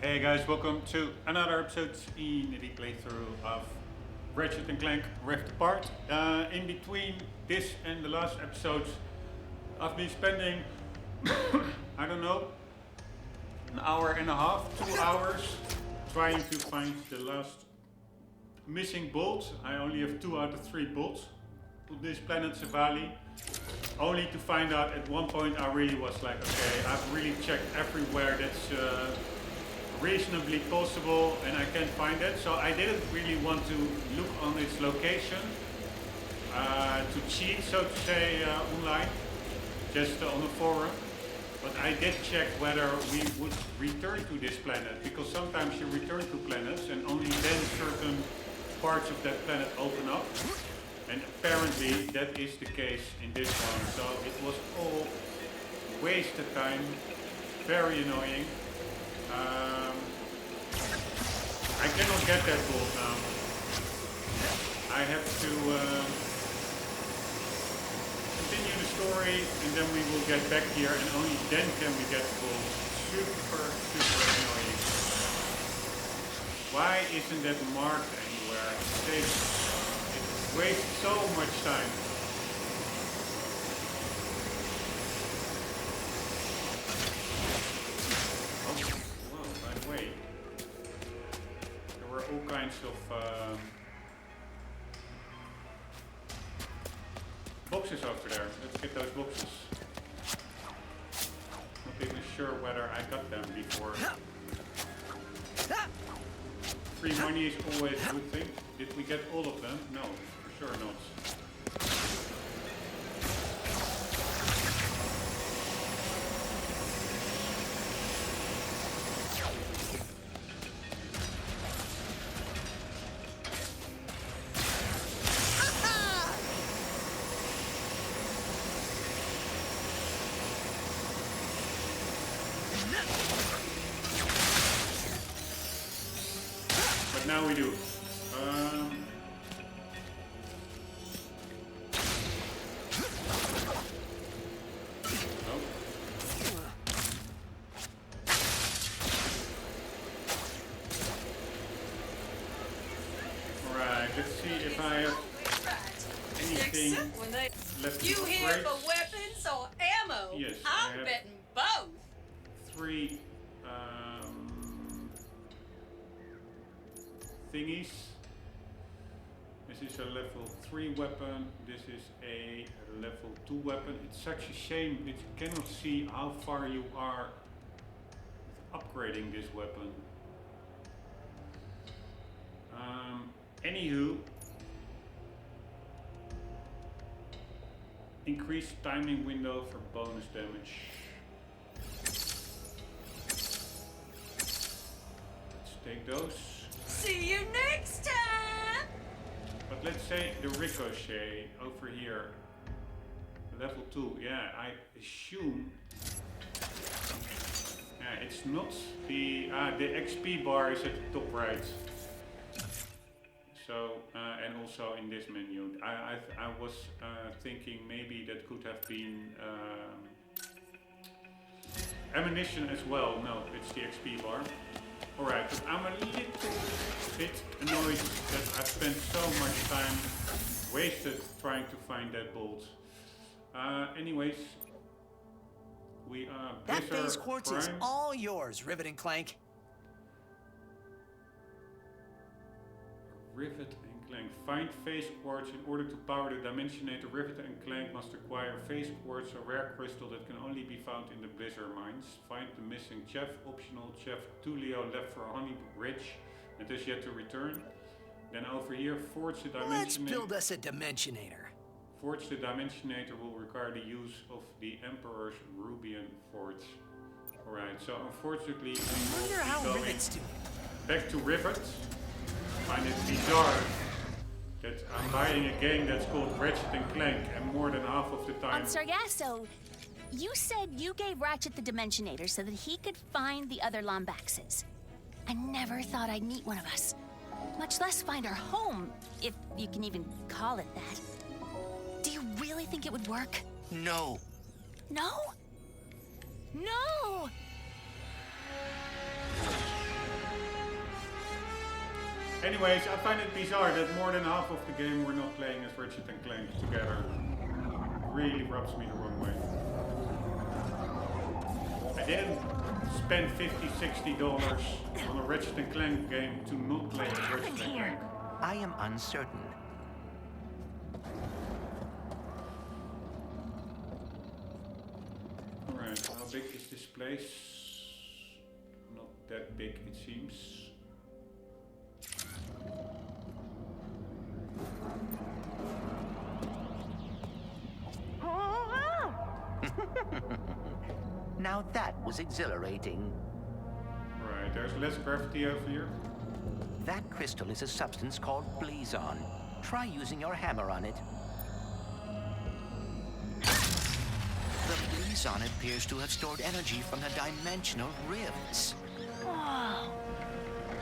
Hey guys, welcome to another episode in the playthrough of Ratchet and Clank Rift Apart. In between this and the last episodes, I've been spending, I don't know, an hour and a half, 2 hours trying to find the last missing bolt. I only have 2 out of 3 bolts to this planet Savali. Only to find out at one point I really was like, okay, I've really checked everywhere that's reasonably possible and I can't find it. So I didn't really want to look on its location to cheat, so to say, online, just on the forum. But I did check whether we would return to this planet, because sometimes you return to planets and only then certain parts of that planet open up. And apparently that is the case in this one. So it was all wasted time, very annoying. I cannot get that bolt now. I have to continue the story and then we will get back here and only then can we get the bolt. Super annoying. Why isn't that marked anywhere? It wastes so much time. By the way, there were all kinds of boxes over there. Let's get those boxes. Not even sure whether I got them before. Free money is always a good thing. Did we get all of them? No, for sure not. But now we do. Alright, let's see if I have anything left to You here upgrade. for weapons or ammo? Yes, I'm betting both. 3 thingies. This is a level 3 weapon. This is a level 2 weapon. It's such a shame that you cannot see how far you are upgrading this weapon. Anywho, increased timing window for bonus damage. Let's take those. See you next time. But let's say the ricochet over here, level 2. Yeah, I assume. Yeah, it's not the XP bar is at the top right. So and also in this menu, I was thinking maybe that could have been ammunition as well. No, it's the XP bar. Alright, but I'm a little bit annoyed that I've spent so much time wasted trying to find that bolt. Anyways, we are That base quartz is Prime. all yours, Ratchet and Clank. Ratchet and Clank. Find phase quartz. In order to power the Dimensionator, Ratchet and Clank must acquire phase quartz, a rare crystal that can only be found in the Blizzard mines. Find the missing chef, optional chef Tulio left for Honey Ridge and has yet to return. Then over here, forge the Dimensionator. Let's build us a Dimensionator. Forge the Dimensionator will require the use of the Emperor's Rubian Forge. Alright, so unfortunately we Wonder will how be going Rivet's doing. back to Rivet. I find it bizarre that I'm buying a game that's called Ratchet and Clank and more than half of the time... Sargasso, you said you gave Ratchet the Dimensionator so that he could find the other Lombaxes. I never thought I'd meet one of us, much less find our home, if you can even call it that. Do you really think it would work? No. No? No! Anyways, I find it bizarre that more than half of the game we're not playing as Ratchet and Clank together. Really rubs me the wrong way. I didn't spend $50–$60 on a Ratchet and Clank game to not play as Ratchet and Clank. I am uncertain. Alright, how big is this place? Not that big, it seems. Now that was exhilarating. Right, there's less gravity over here. That crystal is a substance called blazon. Try using your hammer on it. The blazon appears to have stored energy from the dimensional rifts. Whoa.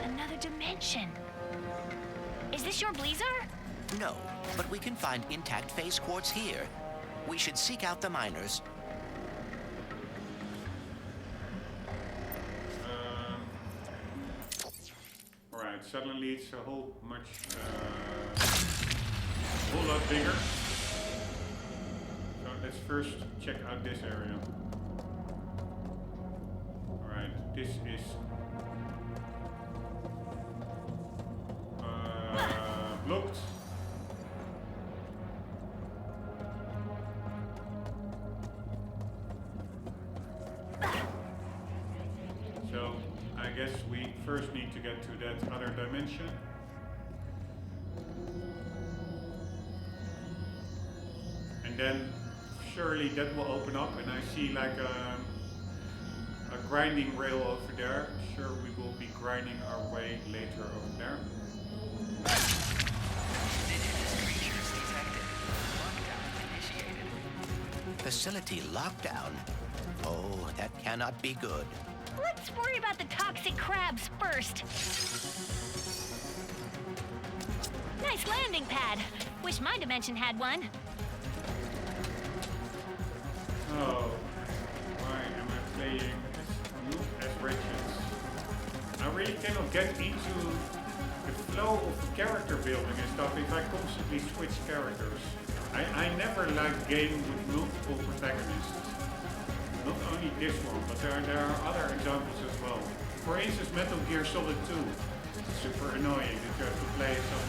Another dimension. Is this your Bleezer? No, but we can find intact phase quartz here. We should seek out the miners. Alright, suddenly it's a whole lot bigger. So let's first check out this area. Alright, this is blocked. So I guess we first need to get to that other dimension. And then surely that will open up and I see like a grinding rail over there. Sure, we will be grinding our way later over there. Facility lockdown? Oh, that cannot be good. Let's worry about the toxic crabs first. Nice landing pad. Wish my dimension had one. Oh, why am I playing as Ratchet? I really cannot get into the flow of character building and stuff if I constantly switch characters. I never like games with multiple protagonists. Not only this one, but there are other examples as well. For instance, Metal Gear Solid 2. It's super annoying that you have to play some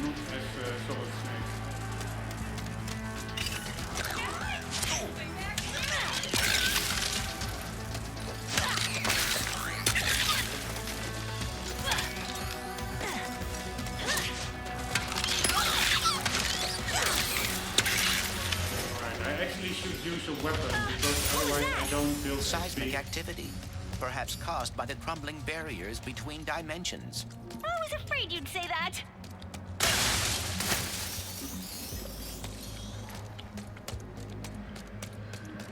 not as Solid Snake. Use a weapon because otherwise I don't build Seismic speed. activity, perhaps caused by the crumbling barriers between dimensions. I was afraid you'd say that.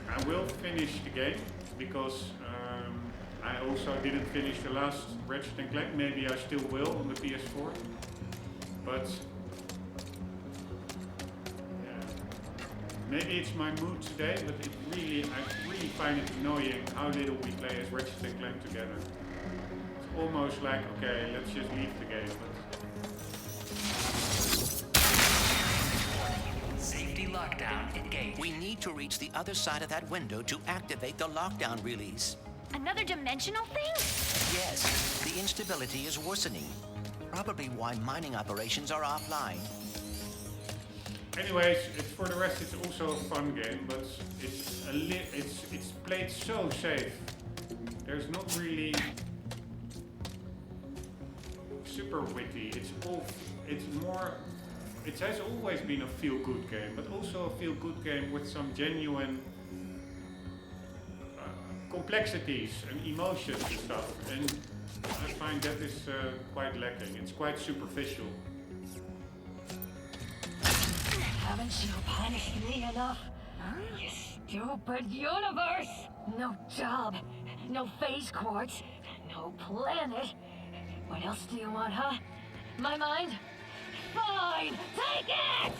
I will finish the game because I also didn't finish the last Ratchet and Clank. Maybe I still will on the PS4, but maybe it's my mood today, but I really find it annoying how little we play as Ratchet and Clank together. It's almost like, okay, let's just leave the game. Safety lockdown engaged. We need to reach the other side of that window to activate the lockdown release. Another dimensional thing? Yes, the instability is worsening. Probably why mining operations are offline. Anyways, for the rest, it's also a fun game, but it's played so safe. There's not really super witty. It has always been a feel-good game, but also a feel-good game with some genuine complexities and emotions and stuff. And I find that is quite lacking. It's quite superficial. Haven't you punished me enough? You stupid universe! No job, no phase quartz, no planet. What else do you want, huh? My mind? Fine, take it!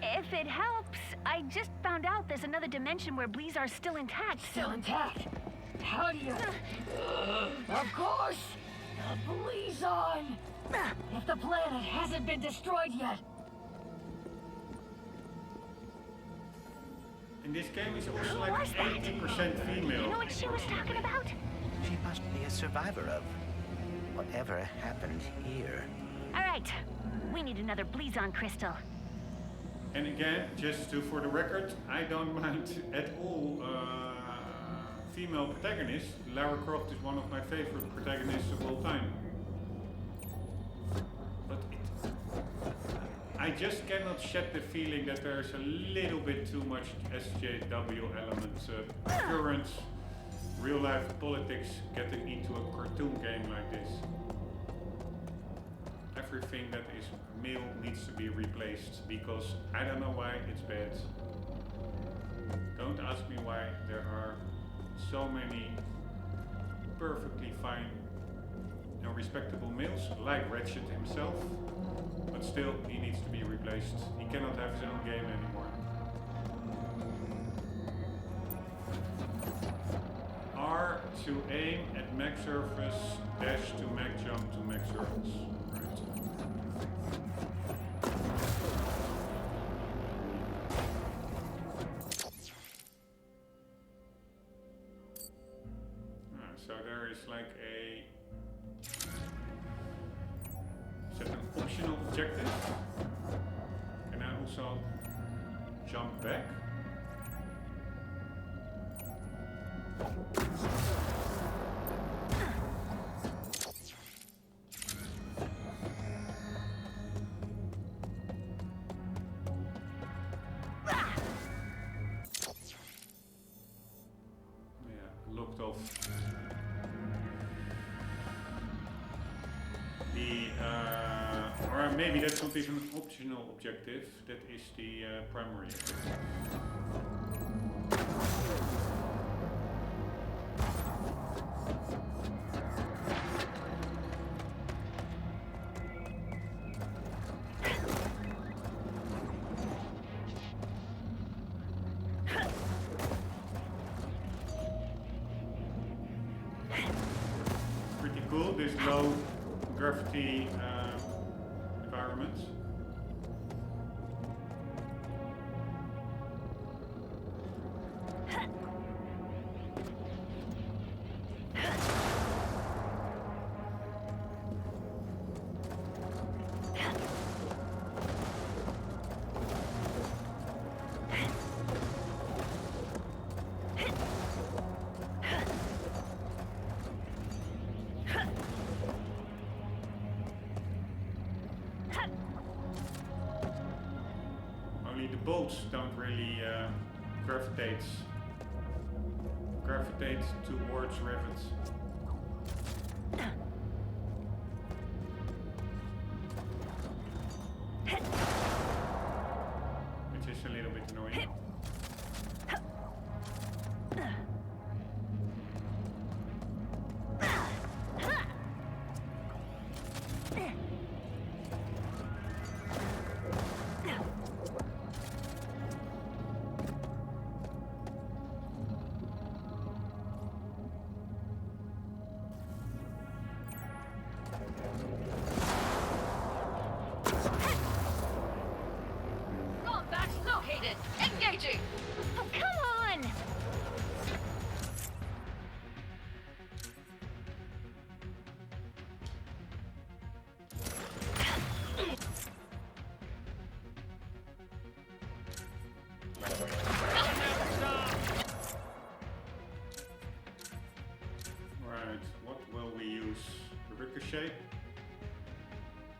If it helps, I just found out there's another dimension where Bleezar's still intact. Still intact. How do you... Of course! Please on! If the planet hasn't been destroyed yet, And this game is also like 80% You female. know what she was talking about? She must be a survivor of whatever happened here. All right, we need another Blizon crystal. And again, just for the record, I don't mind at all female protagonists. Lara Croft is one of my favorite protagonists of all time. But I just cannot shed the feeling that there's a little bit too much SJW elements, current real life politics getting into a cartoon game like this. Everything that is male needs to be replaced because I don't know why it's bad. Don't ask me why there are so many perfectly fine and respectable males like Ratchet himself, but still he needs to be replaced. He cannot have his own game anymore. R to aim at max surface, dash to max jump to max surface. So there is like a set an optional objective. Can I also jump back? Yeah, locked off. Or maybe that's not even an optional objective, that is the primary objective. Pretty cool, this low gravity environment. Only the bolts don't really gravitate towards rivets. Which is a little bit annoying. Rombbb's located. Engaging. Oh, come on! Right, what will we use? The ricochet?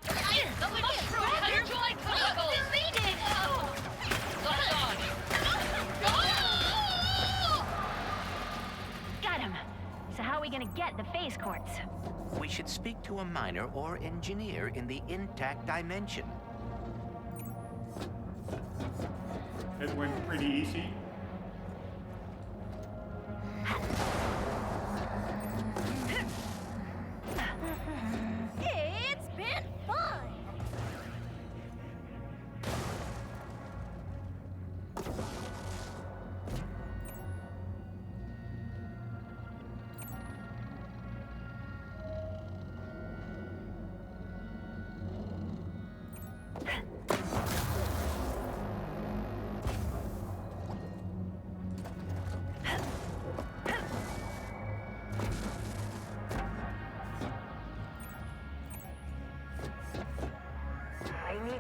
The mushroom has joined Collectibles. Defeated! Locked on. Got him. So how are we gonna get the phase quartz? We should speak to a miner or engineer in the intact dimension. That went pretty easy. It's been fun!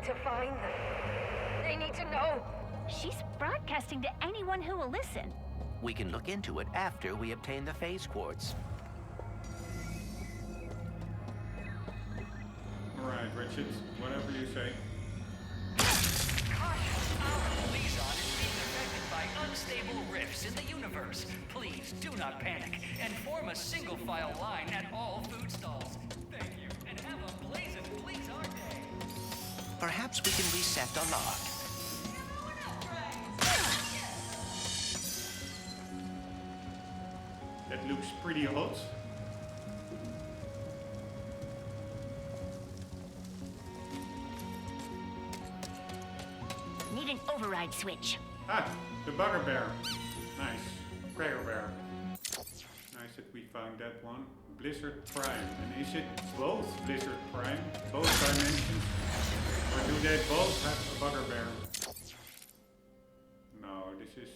need to find them. They need to know. She's broadcasting to anyone who will listen. We can look into it after we obtain the phase quartz. Alright, Ratchet, whatever you say. Caution! Our Blizon is being affected by unstable rifts in the universe. Please do not panic and form a single file line at all food stalls. Thank you, and have a blazing Blizar day. Perhaps we can reset the lock. That looks pretty hot. Need an override switch. Ah, the bugger bear. Nice. Cracker bear. Nice that we found that one. Blizzard Prime. And is it both Blizzard Prime? Both dimensions? Or do they both have a bugger bear? No, this is...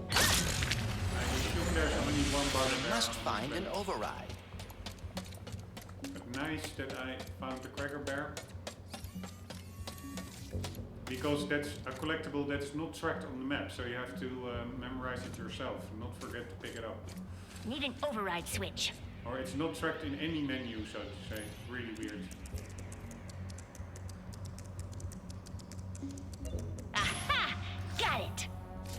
I assume there's only one bugger bear. Must on find this an planet. override. But nice that I found the cracker bear. Because that's a collectible that's not tracked on the map, so you have to memorize it yourself, not forget to pick it up. Need an override switch. Or it's not tracked in any menu, so to say. Really weird. Aha! Got it!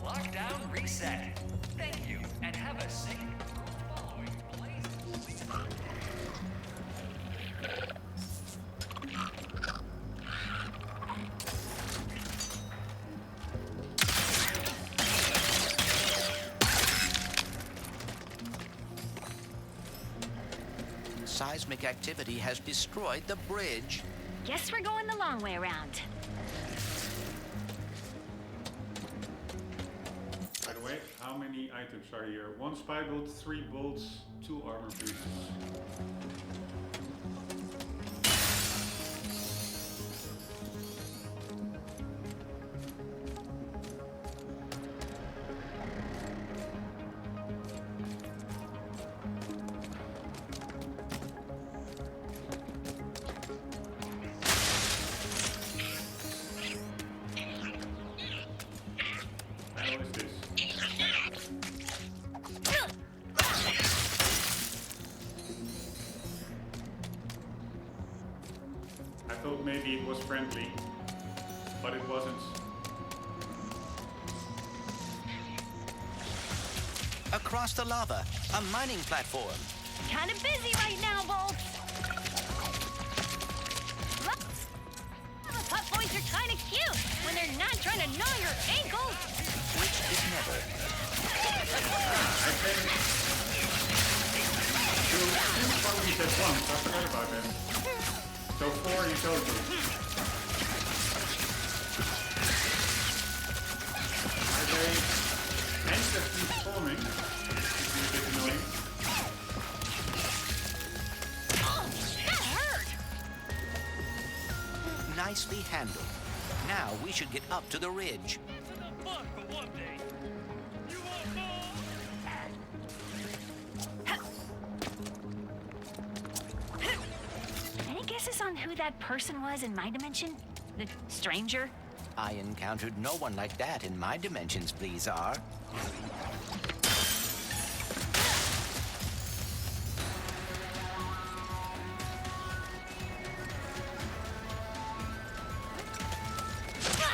Lockdown reset. Thank you, and have a safe following Blazing Blizar. Seismic activity has destroyed the bridge. Guess we're going the long way around. By the way, how many items are here? 1 spy bolt, 3 bolts, 2 armor pieces. How is this? I thought maybe it was friendly, but it wasn't. Across the lava, a mining platform. Kinda busy right now, Bolts. Pup boys are kinda cute when they're not trying to gnaw your ankles. Which is never. I think you 2 puppies at once, I forgot about that. So 4 in total. Are they endlessly spawning? Which is a bit annoying. Oh, that hurt! Nicely handled. Now we should get up to the ridge. Any guesses on who that person was in my dimension? The stranger? I encountered no one like that in my dimensions, Blizar.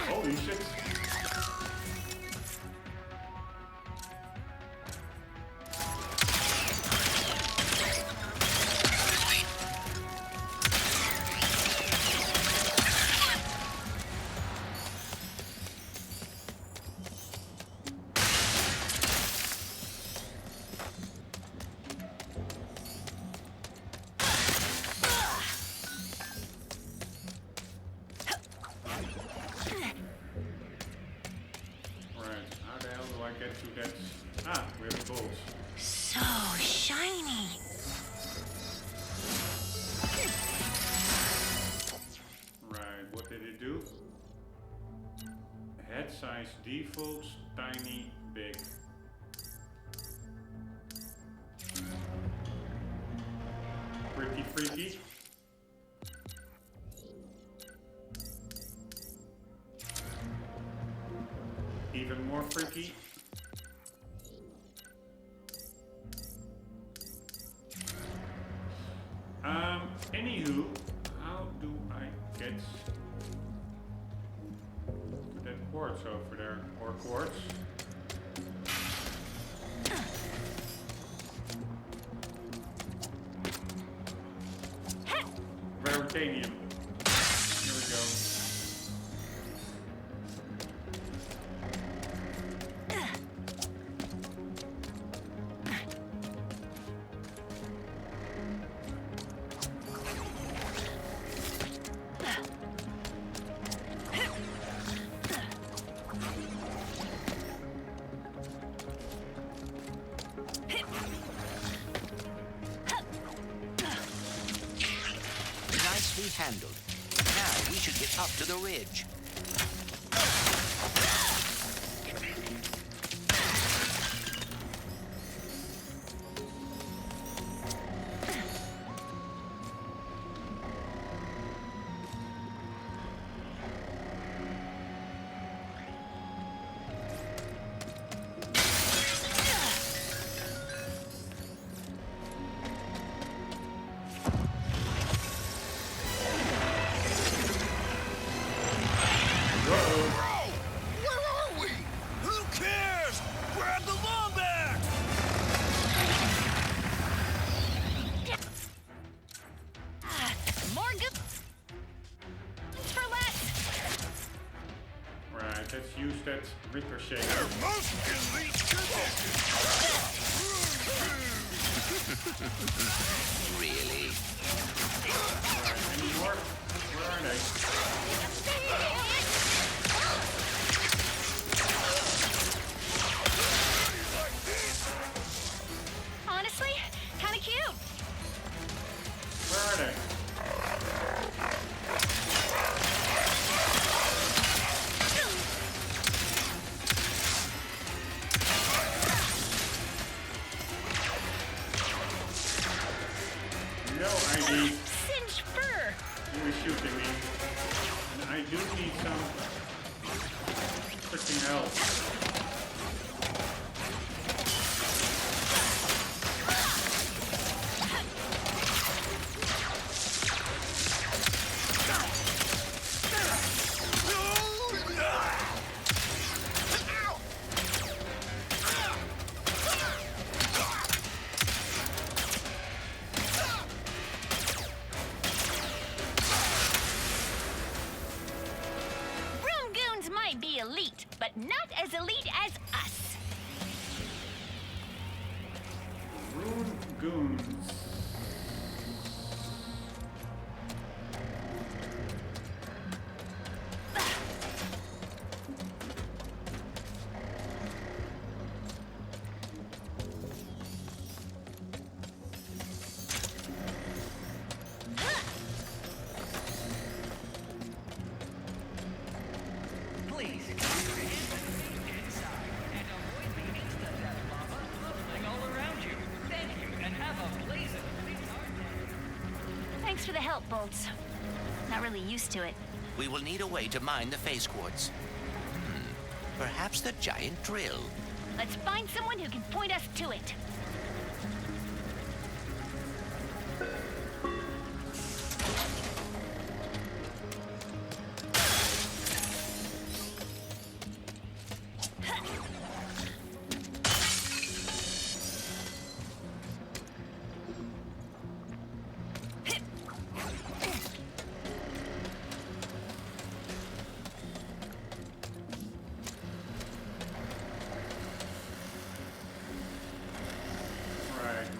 Holy shit. Get to that. Ah, we have the bolts. So shiny. Right, what did it do? Head size defaults, tiny, big. Pretty freaky. more freaky. Anywho, how do I get to that quartz over there? Or quartz? Raritanium. Here we go. Nicely handled. Now we should get up to the ridge. Let's use that ricochet. Really? Alright, any more? Where are they? Honestly, kind of cute. Where are they? No ID. Singed fur. You were shooting me. And I do need some freaking help. Might be elite, but not as elite as us. Rune goons. Please, keep your hands inside and avoid the insta-death lava bubbling all around you. Thank you, and have a blazing retard day. Thanks for the help, Bolts. Not really used to it. We will need a way to mine the phase quartz. Perhaps the giant drill. Let's find someone who can point us to it.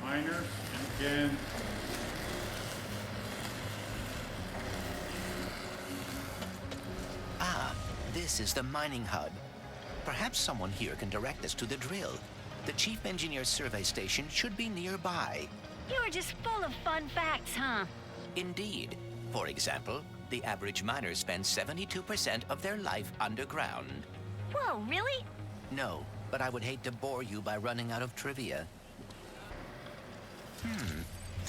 Miners, and again. Ah, this is the mining hub. Perhaps someone here can direct us to the drill. The chief engineer's survey station should be nearby. You are just full of fun facts, huh? Indeed. For example, the average miner spends 72% of their life underground. Whoa, really? No, but I would hate to bore you by running out of trivia.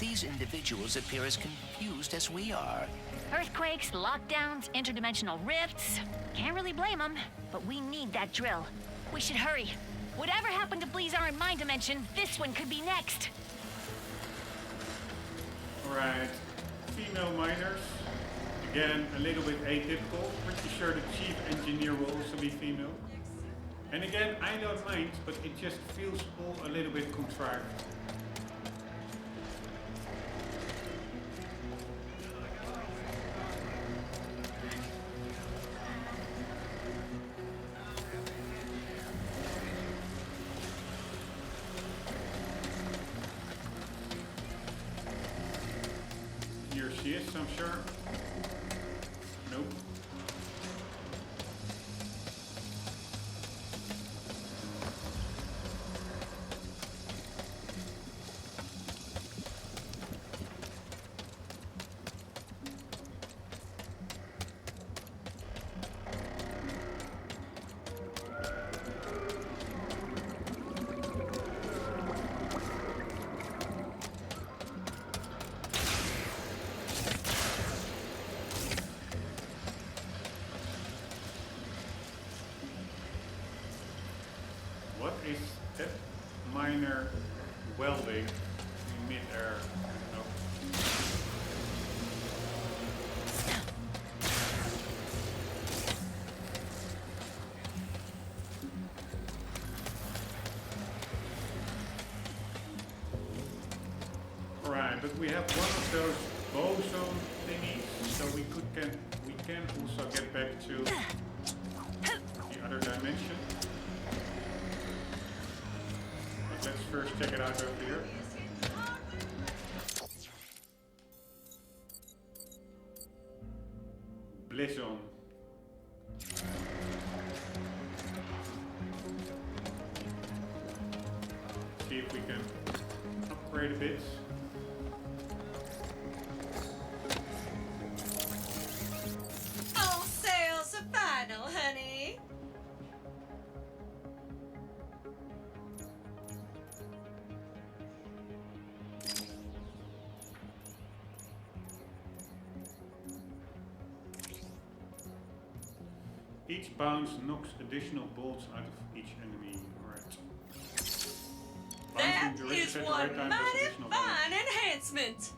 These individuals appear as confused as we are. Earthquakes, lockdowns, interdimensional rifts. Can't really blame them, but we need that drill. We should hurry. Whatever happened to Bleezar in my dimension, this one could be next. Alright, female miners. Again, a little bit atypical. Pretty sure the chief engineer will also be female. And again, I don't mind, but it just feels all a little bit contrived. Here she is, I'm sure. Nope. What is that miner welding in mid-air? Nope. Alright, but we have one of those boson thingies, so we can also get back to the other dimension. Let's first check it out over here. Blizzon. See if we can upgrade a bit. All sales are final, honey. Each bounce knocks additional bolts out of each enemy. Alright. That Bouncing is direction at the one right time does mighty additional damage. fine enhancement.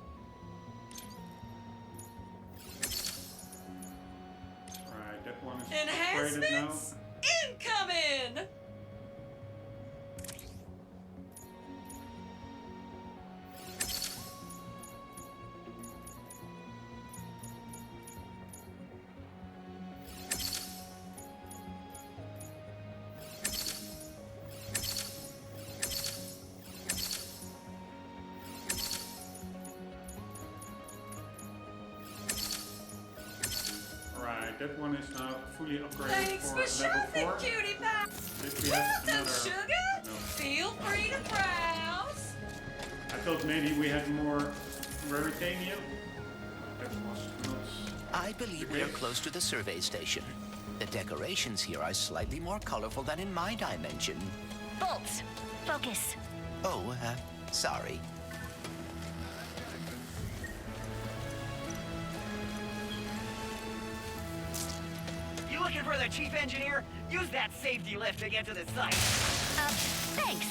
Alright, that one is upgraded now. Enhancements incoming. Alright, that one is now fully upgraded Thanks for for level shopping, 4. cutie pie. Did we Well have done, another? sugar. No. Feel free to browse. I thought maybe we had more Raritanium. That was not. I believe we are close to the survey station. The decorations here are slightly more colorful than in my dimension. Bolts, focus. Oh, sorry. You looking for the chief engineer? Use that safety lift to get to the site. Thanks.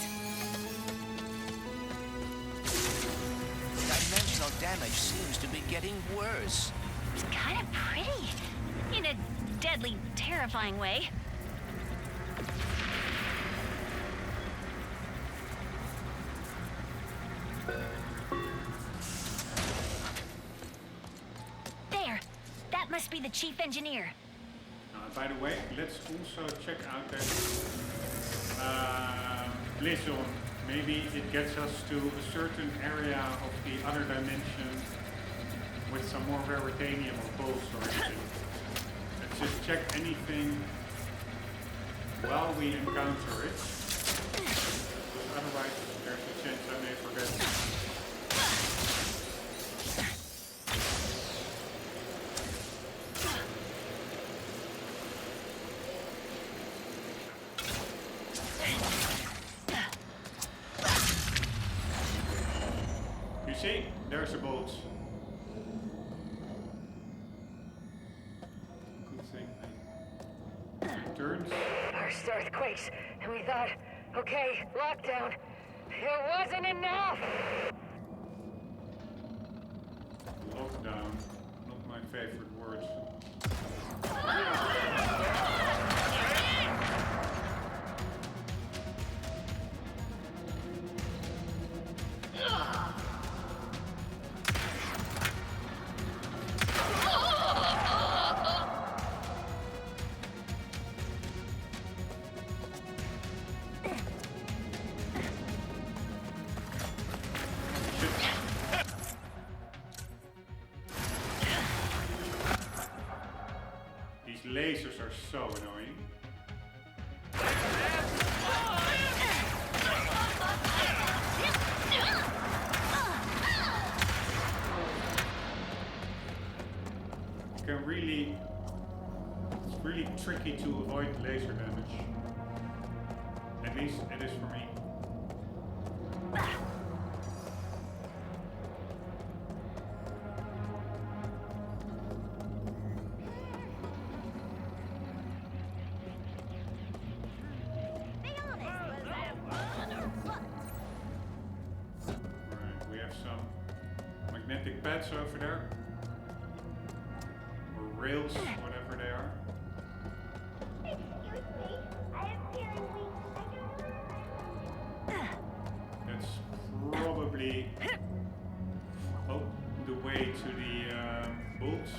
Dimensional damage seems to be getting worse. It's kind of pretty. In a deadly, terrifying way. There. That must be the chief engineer. By the way, let's also check out that Blizzon. Maybe it gets us to a certain area of the other dimension with some more Raritanium or bolts or anything. Let's just check anything while we encounter it. Because otherwise there's a chance I may forget. See, there's a bolt. Good thing I turns. First Earth earthquakes, and we thought, okay, lockdown. It wasn't enough! Lockdown, not my favorite words. These lasers are so annoying. It's really tricky to avoid laser damage. At least it is for me. Right, we have some magnetic pads over there. Or rails, whatever they are. That's probably the way to the bolts.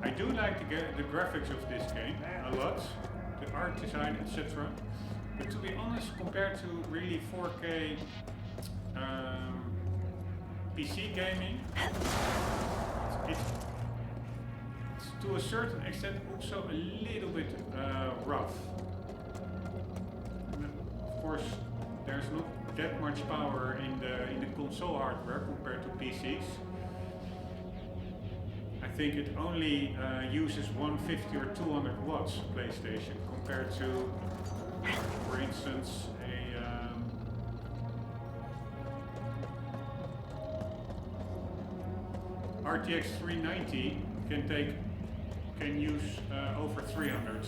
I do like the graphics of this game a lot, the art design, etc. But to be honest, compared to really 4K PC gaming, it's to a certain extent also a little bit rough. Of course, there's not that much power in the console hardware compared to PCs. I think it only uses 150 or 200 watts PlayStation compared to, for instance, a RTX 390 can use over 300.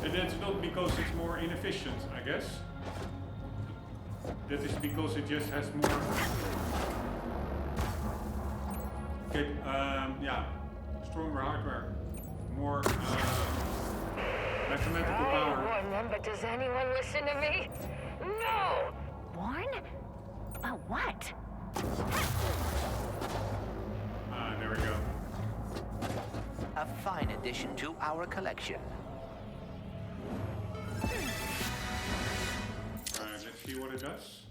And that's not because it's more inefficient, I guess. That is because it just has more. Okay, stronger hardware, more mathematical power. I warn them, but does anyone listen to me? No! Warn? About what? There we go. A fine addition to our collection. Alright, let's see what it does.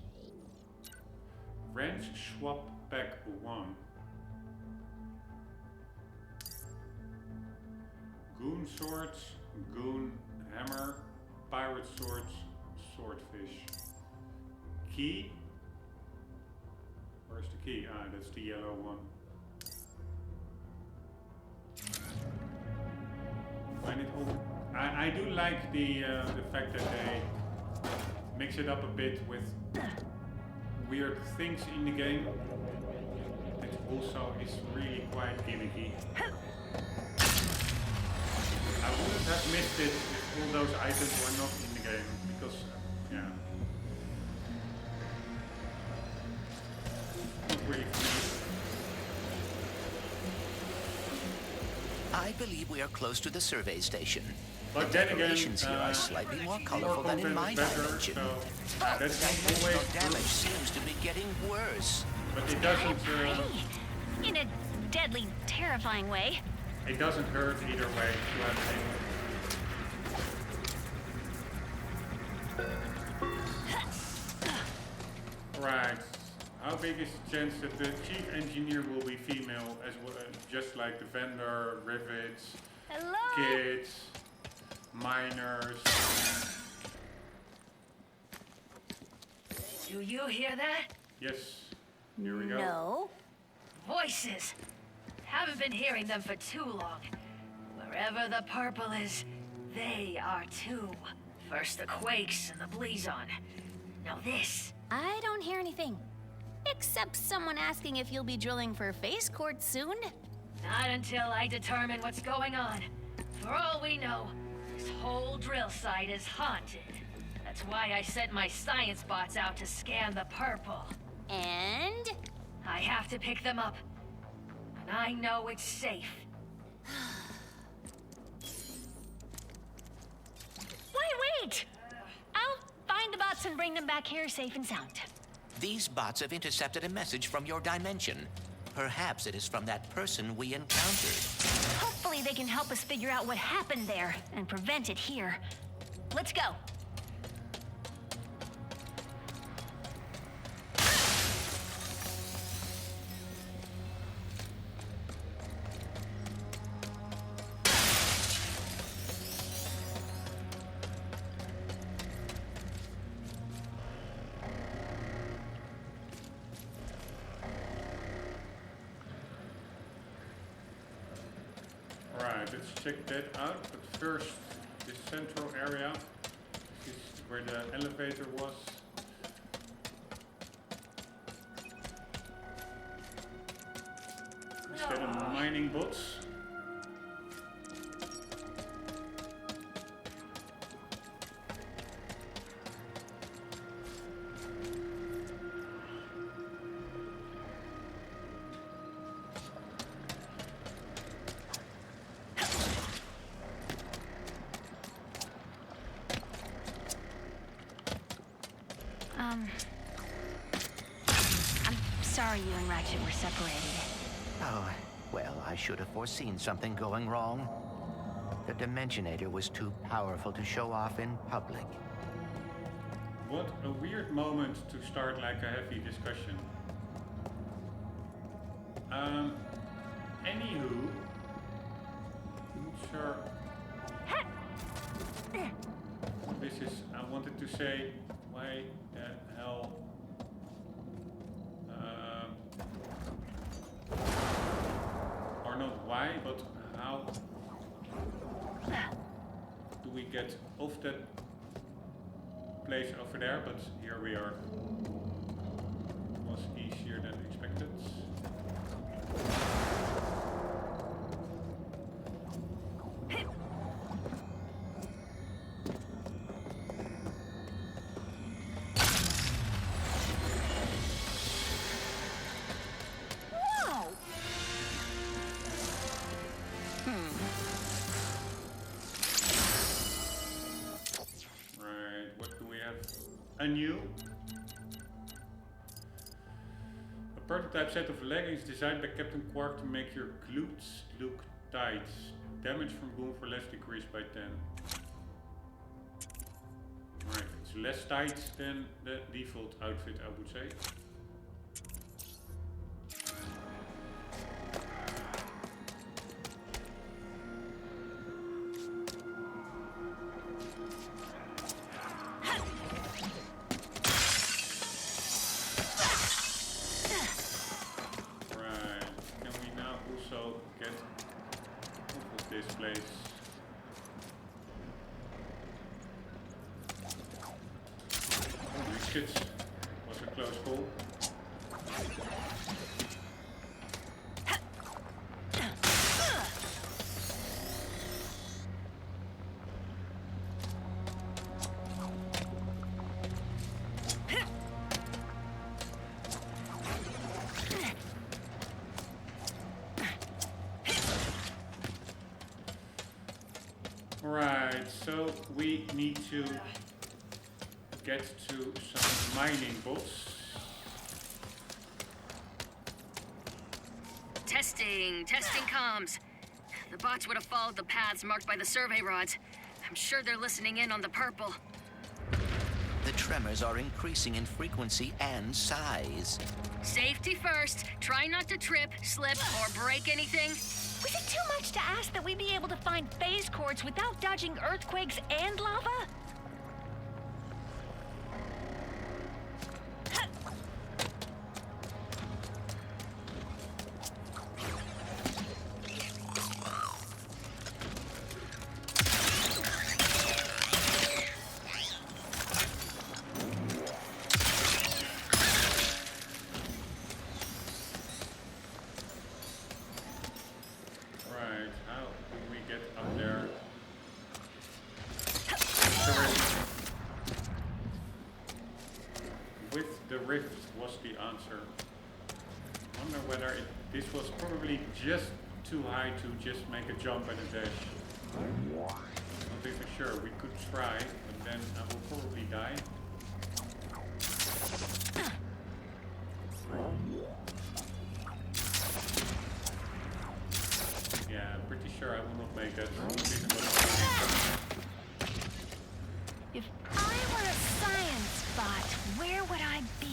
Wrench swap pack 1. Goon swords, goon hammer, pirate swords, swordfish. Key. Where's the key? That's the yellow one. Find it all. I do like the fact that they mix it up a bit with weird things in the game. It also is really quite gimmicky. I wouldn't have missed it if all those items were not in the game, because, not really for me. I believe we are close to the survey station. But The then again, decorations here are slightly more colorful than in my dimension. So that's not Dimensional always damage true. seems to be getting worse. But it doesn't. In a deadly, terrifying way. It doesn't hurt either way to have it. Right. How big is the chance that the chief engineer will be female, as well, just like the vendor, rivets, Hello? kids, miners? Do you hear that? Yes. Here we go. No. Voices. Haven't been hearing them for too long. Wherever the purple is, they are too. First the quakes and the Blazon. Now this. I don't hear anything. Except someone asking if you'll be drilling for phase quartz soon. Not until I determine what's going on. For all we know, this whole drill site is haunted. That's why I sent my science bots out to scan the purple. And? I have to pick them up. And I know it's safe. Wait! I'll find the bots and bring them back here safe and sound. These bots have intercepted a message from your dimension. Perhaps it is from that person we encountered. Hopefully they can help us figure out what happened there and prevent it here. Let's go. Right, let's check that out. But first, this central area. This is where the elevator was. Instead of mining bots. I'm sorry you and Ratchet were separated. Oh, well, I should have foreseen something going wrong. The Dimensionator was too powerful to show off in public. What a weird moment to start like a heavy discussion. Anywho, not sure what this is. I wanted to say, why the hell? Or not why, but how do we get off that place over there? But here we are. It was easier than expected. New. A prototype set of leggings designed by Captain Quark to make your glutes look tight. Damage from boom for less decreased by 10. Right, it's less tight than the default outfit, I would say. Was a close call. Right, so we need to get to some mining bots. Testing comms. The bots would have followed the paths marked by the survey rods. I'm sure they're listening in on the purple. The tremors are increasing in frequency and size. Safety first. Try not to trip, slip, or break anything. Was it too much to ask that we be able to find phase quartz without dodging earthquakes and lava? answer. I wonder whether this was probably just too high to just make a jump and a dash. Not even sure. We could try, but then I will probably die. Yeah, I'm pretty sure I will not make it. If I were a science bot, where would I be?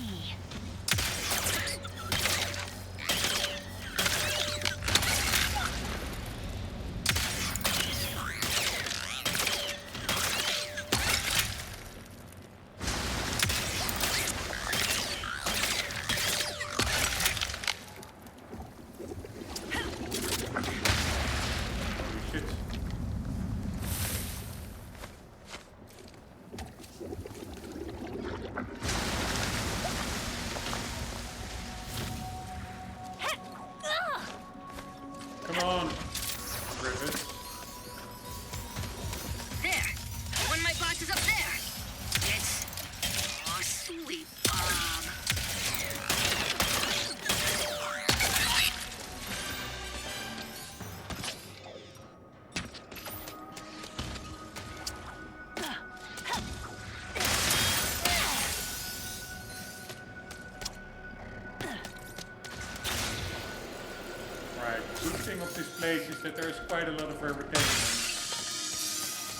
Of this place is that there is quite a lot of fabrication,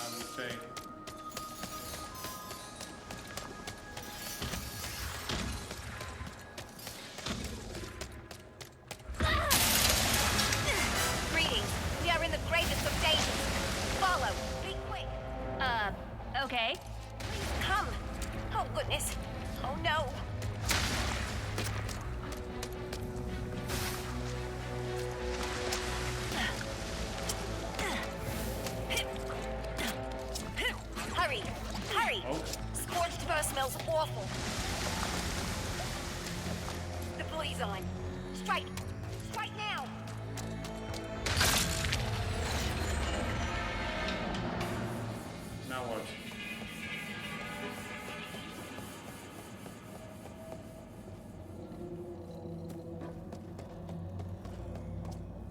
I would say. Greetings. We are in the greatest of dangers. Follow. Be quick. Okay. Please come. Oh, goodness. Oh, no. Hurry! Scorched fur smells awful. The police on. Strike! Strike now! Now what?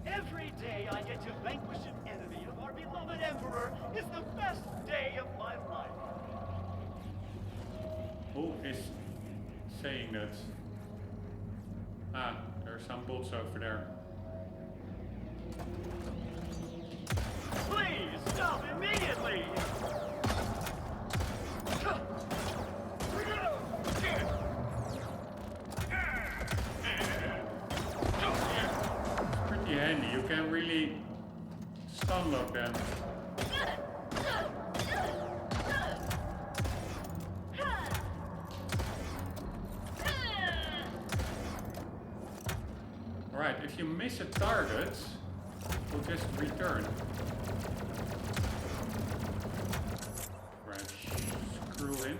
Every day I get to vanquish an enemy of our beloved Emperor is the best day of my life. Who is saying that? Ah, there are some bots over there. Please stop immediately! Pretty handy, you can really stun lock them. Alright, if you miss a target, it will just return. Right, screw in.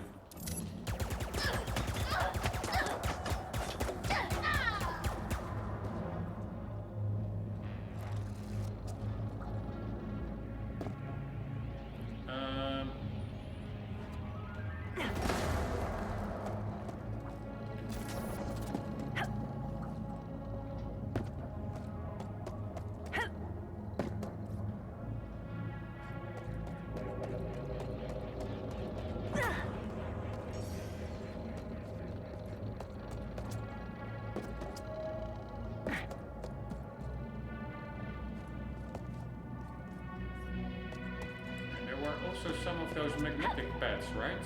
Also some of those magnetic pads, right?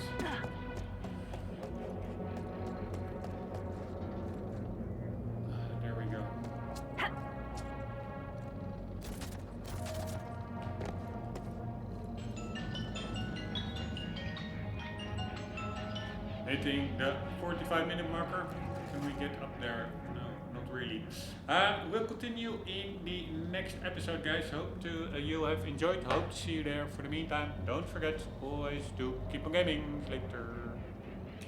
There we go. Hitting the 45-minute marker. Can we get up there? No, not really. We'll continue in the next episode, guys. Hope you have enjoyed. Hope to see you there. For the meantime, don't forget, always do keep on gaming. Later.